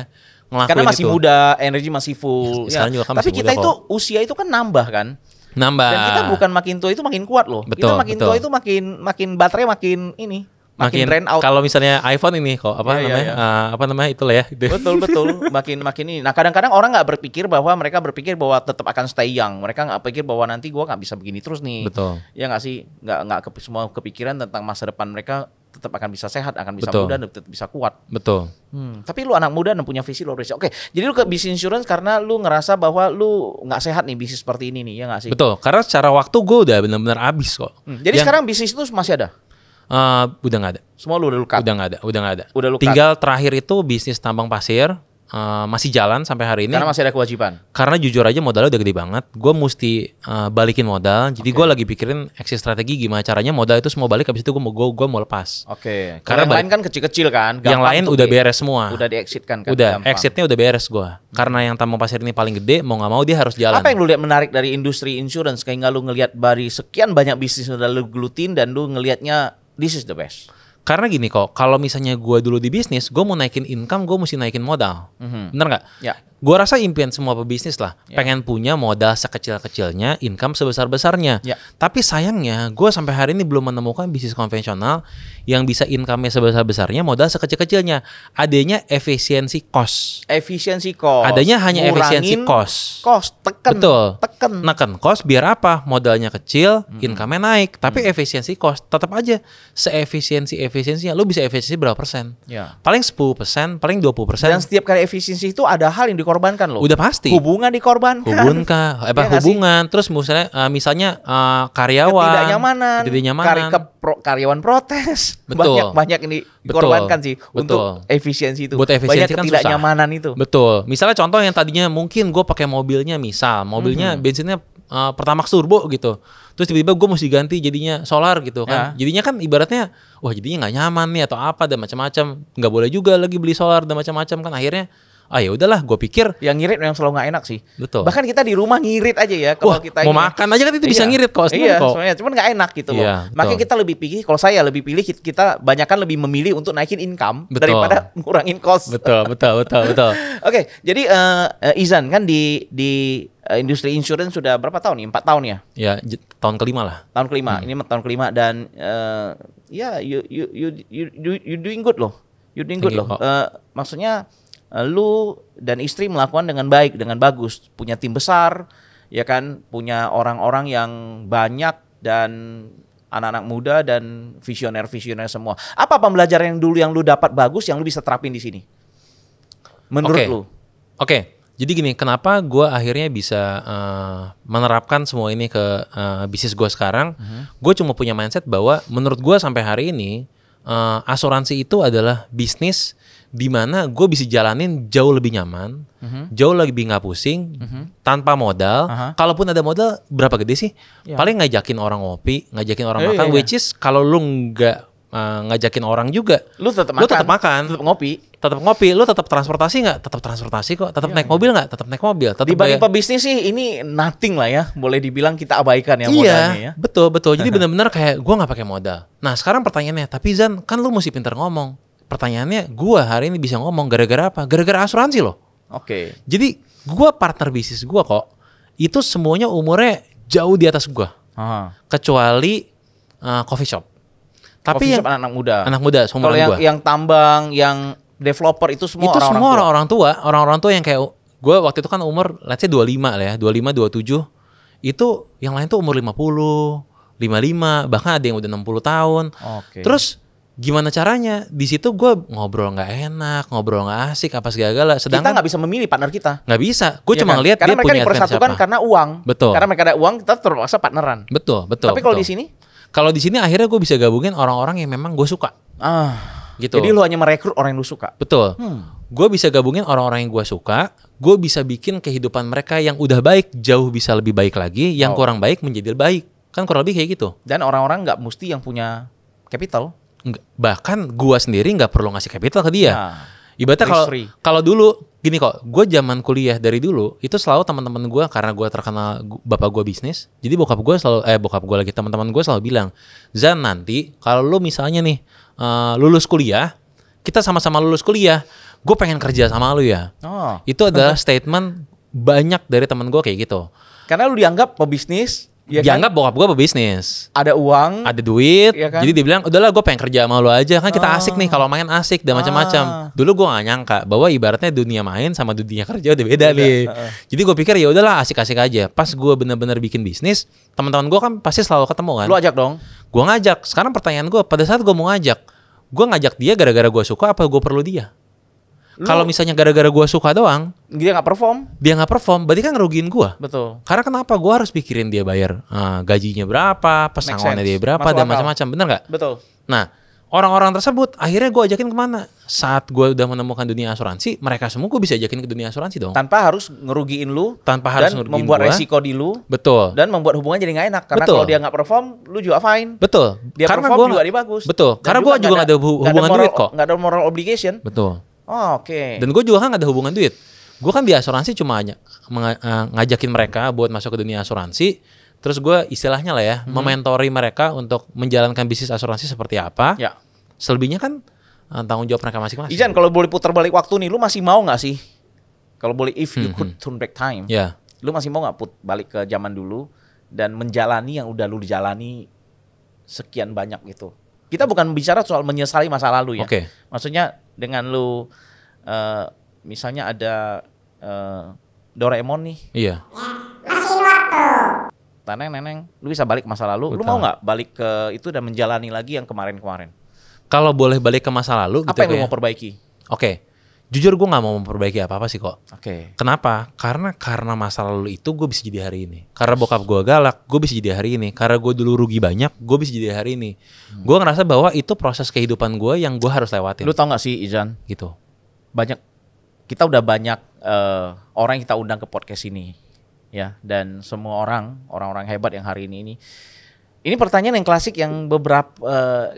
ngelakuin karena masih itu. muda, energi masih full. Ya, sekarang juga kan tapi masih kita muda itu kok. usia itu kan nambah kan. Nambah. Dan kita bukan makin tua itu makin kuat loh. Betul, kita makin betul. tua itu makin baterai makin ini. Makin drain out. Kalau misalnya iPhone ini kok apa Iya, namanya? iya. Apa namanya itulah ya. Betul. Makin ini. Nah, kadang-kadang orang nggak berpikir bahwa mereka berpikir bahwa tetap akan stay young. Mereka nggak pikir bahwa nanti gua nggak bisa begini terus nih. Betul. Ya nggak sih. Semua kepikiran tentang masa depan mereka tetap akan bisa sehat, akan bisa Betul. muda, dan tetap bisa kuat. Betul. Tapi lu anak muda dan punya visi luar biasa. Oke, jadi lu ke bisnis insurance karena lu ngerasa bahwa lu nggak sehat nih bisnis seperti ini nih, ya nggak sih? Betul. Karena secara waktu gue udah benar-benar habis kok. Jadi sekarang bisnis itu masih ada? Udah nggak ada. Semua lu udah cut? Udah nggak ada. Udah lu cut? Tinggal terakhir itu bisnis tambang pasir. Masih jalan sampai hari ini. Karena masih ada kewajiban. Karena jujur aja modalnya udah gede banget. Gue mesti balikin modal. Jadi gue lagi pikirin exit strategi gimana caranya modal itu semua balik. Habis itu gue mau lepas. Oke. Karena Yang lain kan kecil-kecil kan. Yang lain udah beres semua. Udah di-exit kan. Udah, gampang. exitnya udah beres gue. Karena yang tambang pasir ini paling gede, mau nggak mau dia harus jalan. Apa yang lu lihat menarik dari industri insurance sehingga lu ngelihat dari sekian banyak bisnis yang udah lu gelutin dan lu ngelihatnya this is the best? Karena gini kok, kalau misalnya gue dulu di bisnis, gue mau naikin income, gue mesti naikin modal. Bener nggak? Ya. Gue rasa impian semua pebisnis lah, pengen punya modal sekecil-kecilnya, income sebesar-besarnya. Ya. Tapi sayangnya, gue sampai hari ini belum menemukan bisnis konvensional yang bisa income-nya sebesar-besarnya, modal sekecil-kecilnya. Adanya efisiensi cost. Efisiensi cost. Adanya hanya efisiensi Ngurangin cost. Cost, tekan. Betul. Tekan. Neken cost biar apa? Modalnya kecil, income-nya naik. Tapi efisiensi cost tetap aja seefisiensinya. Lu bisa efisiensi berapa persen? Ya. Paling 10%, paling 20%. Dan setiap kali efisiensi itu ada hal yang dikorbankan loh. Udah pasti. Hubungan dikorbankan. Hubungan, Ya nggak hubungan. Terus misalnya karyawan. Ketidaknyamanan. Karyawan protes. Betul. Banyak ini dikorbankan sih untuk efisiensi itu. Buat efisiensi banyak kan ketidaknyamanan itu. Betul. Misalnya contoh yang tadinya mungkin gue pakai mobilnya, mobilnya bensinnya Pertamax turbo gitu. Terus tiba-tiba gue mesti ganti jadinya solar gitu kan. Jadinya kan ibaratnya wah jadinya nggak nyaman nih atau apa dan macam-macam. Nggak boleh juga lagi beli solar dan macam-macam kan akhirnya ya udahlah gue pikir yang ngirit yang selalu nggak enak sih. Betul. Bahkan kita di rumah ngirit aja ya kalau kita mau makan aja kan itu bisa ngirit kok. Iya, kok. sebenarnya cuman nggak enak gitu loh. Iya, Makanya kita lebih pilih, kalau saya lebih pilih kita banyakan lebih memilih untuk naikin income daripada ngurangin cost. Betul. Oke, jadi Izan kan di industri insurance sudah berapa tahun nih? 4 tahun ya? Ya, tahun kelima lah. Tahun kelima. Ini tahun kelima dan ya you doing good loh. You doing good loh. Maksudnya lu dan istri melakukan dengan baik, dengan bagus, punya tim besar, ya kan, punya orang-orang yang banyak dan anak-anak muda dan visioner semua. Apa pembelajaran yang dulu yang lu dapat bagus yang lu bisa terapin di sini? Menurut lu? Oke. Jadi gini, kenapa gue akhirnya bisa menerapkan semua ini ke bisnis gue sekarang? Gue cuma punya mindset bahwa menurut gue sampai hari ini asuransi itu adalah bisnis di mana gue bisa jalanin jauh lebih nyaman, jauh lebih nggak pusing, tanpa modal. Kalaupun ada modal, berapa gede sih? Paling ngajakin orang ngopi, ngajakin orang makan. Which is kalau lu nggak ngajakin orang juga, lu tetap makan, tetap ngopi. Tetap ngopi, lu tetap transportasi nggak? Tetap transportasi kok. Tetap naik mobil nggak? Tetap naik mobil. Dibanding pebisnis sih ini nothing lah ya. Boleh dibilang kita abaikan ya modalnya ya. Betul. Jadi benar-benar kayak gue nggak pakai modal. Nah sekarang pertanyaannya, tapi Zan kan lu mesti pintar ngomong. Pertanyaannya, gue hari ini bisa ngomong gara-gara apa? Gara-gara asuransi loh. Oke. Jadi gue partner bisnis gue kok itu semuanya umurnya jauh di atas gue. Kecuali coffee shop. Tapi coffee shop anak muda. Anak muda, kalau yang tambang, yang developer itu semua itu semua orang-orang tua yang kayak gue waktu itu kan umur let's say 25 lah ya, 25 27. Itu yang lain tuh umur 50, 55, bahkan ada yang udah 60 tahun. Terus gimana caranya? Di situ gue ngobrol nggak enak, ngobrol nggak asik, apa segala-gala. Sedangkan kita nggak bisa memilih partner kita. Nggak bisa. Gue cuma ngeliat dia punya mereka dipersatukan karena uang. Betul. Karena mereka ada uang, kita terpaksa partneran. Betul. Tapi kalau di sini? Kalau di sini akhirnya gue bisa gabungin orang-orang yang memang gue suka. Gitu. Jadi lu hanya merekrut orang yang lu suka. Betul. Gue bisa gabungin orang-orang yang gue suka. Gue bisa bikin kehidupan mereka yang udah baik jauh bisa lebih baik lagi, yang kurang baik menjadi baik. Kan kurang lebih kayak gitu. Dan orang-orang nggak mesti yang punya capital. Bahkan gue sendiri nggak perlu ngasih capital ke dia. Nah, Ibaratnya kalau dulu gini kok, gue zaman kuliah dari dulu itu selalu teman-teman gue, karena gue terkenal bapak gue bisnis, jadi bokap gue lagi teman-teman gue selalu bilang, Zan, nanti kalau lu misalnya nih lulus kuliah, kita sama-sama lulus kuliah, gue pengen kerja sama lu ya. Itu adalah statement banyak dari teman gue kayak gitu. Karena lu dianggap pebisnis. Ya dianggap kan? Bokap gue pebisnis, ada uang, ada duit, ya kan? Jadi dia bilang udahlah gue pengen kerja sama lu aja, kan kita asik nih kalau main asik dan macam-macam. Dulu gue nggak nyangka bahwa ibaratnya dunia main sama dunia kerja udah beda nih. Jadi gue pikir ya udahlah asik-asik aja. Pas gue benar-benar bikin bisnis, teman-teman gue kan pasti selalu ketemu kan. Lu ajak dong. Gue ngajak. Sekarang pertanyaan gue, pada saat gue mau ngajak dia gara-gara gue suka apa gue perlu dia? Kalau misalnya gara-gara gue suka doang, dia nggak perform, berarti kan ngerugiin gue. Betul. Karena kenapa gue harus pikirin dia bayar gajinya berapa, pesangonnya dia berapa, dan macam-macam, bener nggak? Betul. Nah, orang-orang tersebut akhirnya gue ajakin kemana? Saat gue udah menemukan dunia asuransi, mereka semua gue bisa ajakin ke dunia asuransi dong. Tanpa harus ngerugiin lu, dan membuat resiko di lu. Betul. Dan membuat hubungan jadi nggak enak. Karena kalau dia nggak perform, lu juga fine. Betul. Dia karena perform juga dia bagus. Betul. Karena gue juga nggak ada hubungan duit kok. Nggak ada moral obligation. Betul. Oke. Dan gue juga kan gak ada hubungan duit. Gue kan di asuransi cuma ngajakin mereka buat masuk ke dunia asuransi. Terus gue istilahnya lah ya, mementori mereka untuk menjalankan bisnis asuransi seperti apa. Ya. Selebihnya kan tanggung jawab mereka masing-masing. Izan, kalau boleh putar balik waktu nih, lu masih mau gak sih? Kalau boleh, if you could turn back time, lu masih mau gak balik ke zaman dulu dan menjalani yang udah lu dijalani sekian banyak gitu? Kita bukan bicara soal menyesali masa lalu ya. Maksudnya dengan lu misalnya ada Doraemon nih. Iya. Masih waktu. Neneng, lu bisa balik ke masa lalu. Lu mau nggak balik ke itu dan menjalani lagi yang kemarin-kemarin? Kalau boleh balik ke masa lalu, apa yang lu mau perbaiki? Jujur gue nggak mau memperbaiki apa-apa sih kok. Kenapa? Karena masa lalu itu gue bisa jadi hari ini. Karena bokap gue galak, gue bisa jadi hari ini. Karena gue dulu rugi banyak, gue bisa jadi hari ini. Gue ngerasa bahwa itu proses kehidupan gue yang gue harus lewatin. Lu tau gak sih Izan? Gitu. Kita udah banyak orang yang kita undang ke podcast ini, ya. Dan semua orang-orang hebat yang hari ini. Ini pertanyaan yang klasik yang beberapa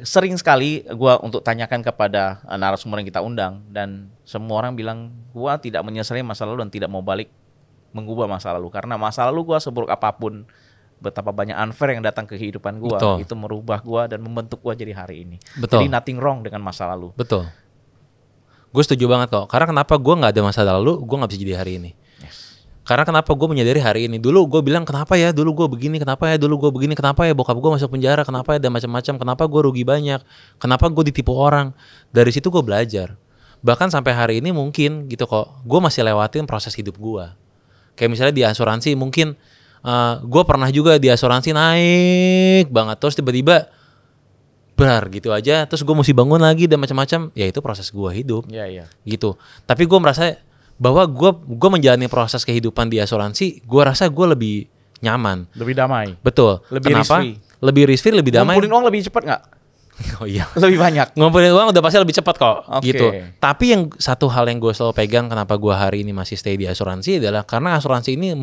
sering sekali gue untuk tanyakan kepada narasumber yang kita undang, dan semua orang bilang gue tidak menyesali masa lalu dan tidak mau balik mengubah masa lalu, karena masa lalu gue seburuk apapun, betapa banyak unfair yang datang ke kehidupan gue, itu merubah gue dan membentuk gue jadi hari ini. Jadi nothing wrong dengan masa lalu. Betul. Gue setuju banget kok. Karena kenapa gue nggak ada masa lalu, gue nggak bisa jadi hari ini. Karena kenapa gue menyadari hari ini. Dulu gue bilang kenapa ya dulu gue begini, kenapa ya dulu gue begini, kenapa ya bokap gue masuk penjara, kenapa ya dan macam-macam, kenapa gue rugi banyak, kenapa gue ditipu orang. Dari situ gue belajar. Bahkan sampai hari ini mungkin gitu kok, gue masih lewatin proses hidup gue. Kayak misalnya di asuransi mungkin gue pernah juga di asuransi naik banget, terus tiba-tiba gitu aja, terus gue mesti bangun lagi dan macam-macam. Ya itu proses gue hidup. Gitu. Tapi gue merasa bahwa gue menjalani proses kehidupan di asuransi, gue rasa gue lebih nyaman, lebih damai. Betul. Kenapa? Lebih risk-free, lebih damai. Ngumpulin uang lebih cepat nggak? Oh iya. Lebih banyak. Ngumpulin uang udah pasti lebih cepat kok. Gitu. Tapi yang satu hal yang gue selalu pegang kenapa gue hari ini masih stay di asuransi adalah karena asuransi ini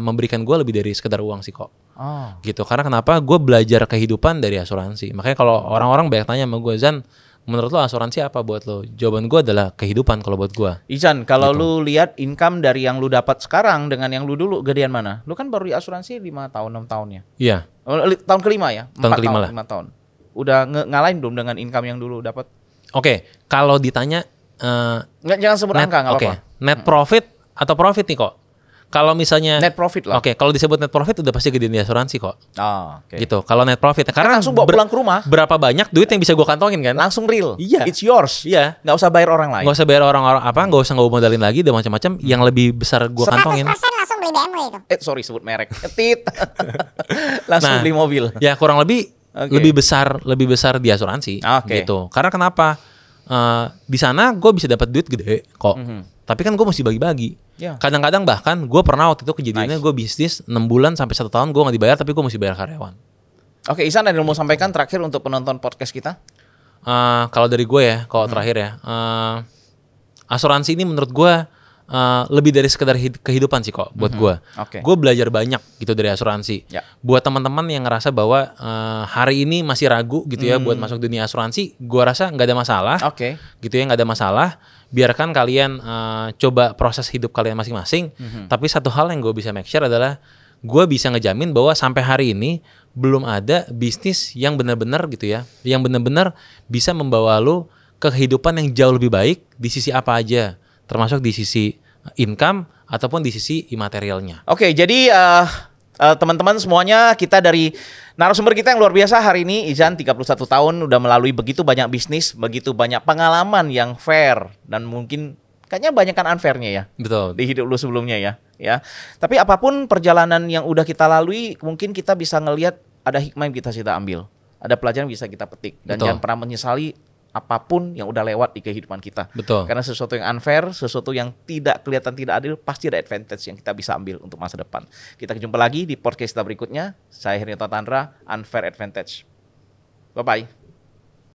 memberikan gue lebih dari sekedar uang sih kok. Gitu. Karena kenapa? Gue belajar kehidupan dari asuransi. Makanya kalau orang-orang banyak tanya sama gue, Zan, menurut lo asuransi apa buat lo? Jawaban gue adalah kehidupan kalau buat gue. Izan, kalau gitu. Lu lihat income dari yang lu dapat sekarang dengan yang lu dulu, gedean mana? Lu kan baru di asuransi 5 tahun, 6 tahun ya? Iya. Tahun kelima ya? Tahun kelima lah. 5 tahun. Udah ngalahin belum dengan income yang dulu dapat? Kalau ditanya jangan sebut angka, nggak apa-apa. Net profit atau profit nih kok? Kalau misalnya net profit lah. Kalau disebut net profit udah pasti gedein di asuransi kok. Gitu. Kalau net profit karena langsung bawa pulang ke rumah. Berapa banyak duit yang bisa gue kantongin kan? Langsung real. Iya. It's yours. Iya. Nggak usah bayar orang lain. Nggak usah bayar orang-orang apa? Nggak usah gue modalin lagi dan macam-macam. Yang lebih besar gue kantongin. 100% langsung beli BMW itu. Sorry sebut merek. Langsung beli mobil. Ya kurang lebih lebih besar di asuransi. Gitu. Karena kenapa? Di sana gue bisa dapat duit gede kok. Tapi kan gue mesti bagi-bagi. Kadang-kadang bahkan gue pernah waktu itu kejadiannya gue bisnis 6 bulan sampai 1 tahun gue nggak dibayar, tapi gue mesti bayar karyawan. Oke, Ihsan ada yang mau sampaikan terakhir untuk penonton podcast kita? Kalau dari gue ya, kalau terakhir ya, asuransi ini menurut gue lebih dari sekedar kehidupan sih kok buat gue. Oke. Gue belajar banyak gitu dari asuransi. Ya. Buat teman-teman yang ngerasa bahwa hari ini masih ragu gitu ya buat masuk dunia asuransi, gue rasa nggak ada masalah. Oke. Gitu ya, nggak ada masalah. Biarkan kalian coba proses hidup kalian masing-masing. Tapi satu hal yang gue bisa make sure adalah gue bisa ngejamin bahwa sampai hari ini belum ada bisnis yang benar-benar gitu ya, yang benar-benar bisa membawa lo ke kehidupan yang jauh lebih baik di sisi apa aja, termasuk di sisi income ataupun di sisi imaterialnya. Oke, jadi teman-teman semuanya, kita dari narasumber kita yang luar biasa hari ini, Ihsan 31 tahun udah melalui begitu banyak bisnis, begitu banyak pengalaman yang fair dan mungkin kayaknya banyak kan unfairnya ya. Betul. Di hidup lu sebelumnya ya. Tapi apapun perjalanan yang udah kita lalui, mungkin kita bisa ngelihat ada hikmah yang bisa kita ambil, ada pelajaran yang bisa kita petik dan Betul. jangan pernah menyesali apapun yang udah lewat di kehidupan kita. Betul. Karena sesuatu yang unfair, sesuatu yang tidak kelihatan tidak adil, pasti ada advantage yang kita bisa ambil untuk masa depan. Kita jumpa lagi di podcast kita berikutnya. Saya Hernito Tandra, Unfair Advantage. Bye-bye.